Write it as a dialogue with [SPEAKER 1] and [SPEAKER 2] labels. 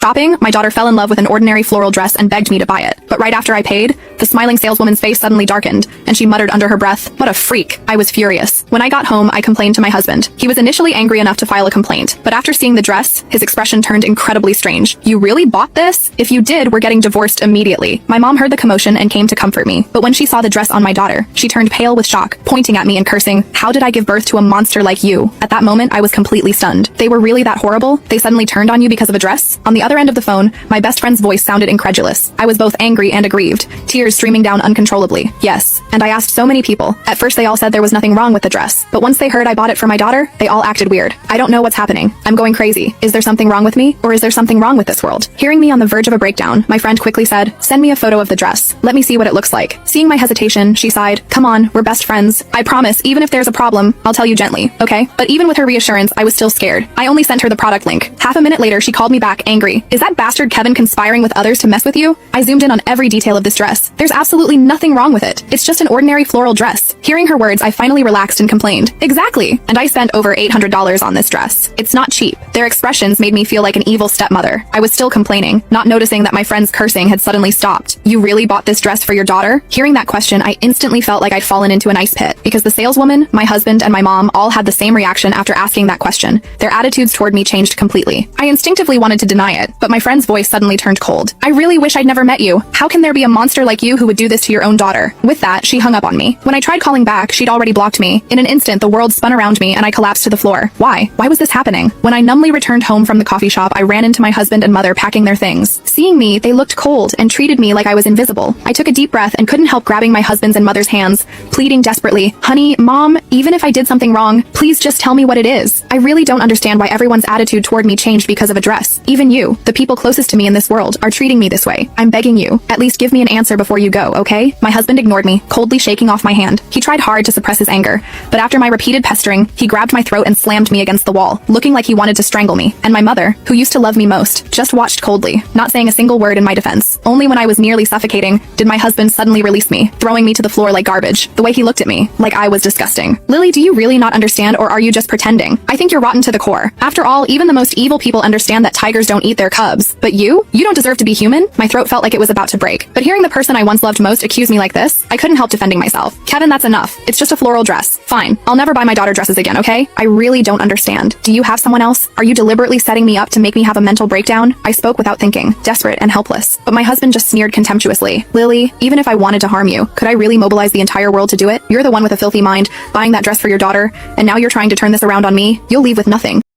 [SPEAKER 1] Shopping, my daughter fell in love with an ordinary floral dress and begged me to buy it. But right after I paid, the smiling saleswoman's face suddenly darkened, and she muttered under her breath, "What a freak." I was furious. When I got home, I complained to my husband. He was initially angry enough to file a complaint, but after seeing the dress, his expression turned incredibly strange. "You really bought this? If you did, we're getting divorced immediately." My mom heard the commotion and came to comfort me, but when she saw the dress on my daughter, she turned pale with shock, pointing at me and cursing, "How did I give birth to a monster like you?" At that moment, I was completely stunned. They were really that horrible? They suddenly turned on you because of a dress? On the other end of the phone, my best friend's voice sounded incredulous. I was both angry and aggrieved, tears streaming down uncontrollably. Yes, and I asked so many people. At first they all said there was nothing wrong with the dress, but once they heard I bought it for my daughter, they all acted weird. I don't know what's happening. I'm going crazy. Is there something wrong with me? Or is there something wrong with this world? Hearing me on the verge of a breakdown, my friend quickly said, "Send me a photo of the dress. Let me see what it looks like." Seeing my hesitation, she sighed, "Come on, we're best friends. I promise, even if there's a problem, I'll tell you gently, okay?" But even with her reassurance, I was still scared. I only sent her the product link. Half a minute later, she called me back, angry. "Is that bastard Kevin conspiring with others to mess with you?" I zoomed in on every detail of this dress. There's absolutely nothing wrong with it. It's just an ordinary floral dress. Hearing her words, I finally relaxed and complained. "Exactly. And I spent over $800 on this dress. It's not cheap." Their expressions made me feel like an evil stepmother. I was still complaining, not noticing that my friend's cursing had suddenly stopped. "You really bought this dress for your daughter?" Hearing that question, I instantly felt like I'd fallen into an ice pit, because the saleswoman, my husband, and my mom all had the same reaction after asking that question. Their attitudes toward me changed completely. I instinctively wanted to deny it, but my friend's voice suddenly turned cold. "I really wish I'd never met you. How can there be a monster like you who would do this to your own daughter?" With that, she hung up on me. When I tried calling back, she'd already blocked me. In an instant, the world spun around me and I collapsed to the floor. Why? Why was this happening? When I numbly returned home from the coffee shop, I ran into my husband and mother packing their things. Seeing me, they looked cold and treated me like I was invisible. I took a deep breath and couldn't help grabbing my husband's and mother's hands, pleading desperately, "Honey, Mom, even if I did something wrong, please just tell me what it is. I really don't understand why everyone's attitude toward me changed because of a dress. Even you, the people closest to me in this world, are treating me this way. I'm begging you, at least give me an answer before you go, okay?" My husband ignored me, coldly shaking off my hand. He tried hard to suppress his anger, but after my repeated pestering, he grabbed my throat and slammed me against the wall, looking like he wanted to strangle me. And my mother, who used to love me most, just watched coldly, not saying a single word in my defense. Only when I was nearly suffocating did my husband suddenly release me, throwing me to the floor like garbage. The way he looked at me, like I was disgusting. "Lily, do you really not understand, or are you just pretending? I think you're rotten to the core. After all, even the most evil people understand that tigers don't eat their cubs. But you don't deserve to be human." My throat felt like it was about to break. But hearing the person I once loved most accuse me like this, I couldn't help defending myself. "Kevin, that's enough. It's just a floral dress. Fine. I'll never buy my daughter dresses again, okay? I really don't understand. Do you have someone else? Are you deliberately setting me up to make me have a mental breakdown?" I spoke without thinking, desperate and helpless. But my husband just sneered contemptuously. "Lily, even if I wanted to harm you, could I really mobilize the entire world to do it? You're the one with a filthy mind, buying that dress for your daughter, and now you're trying to turn this around on me? You'll leave with nothing."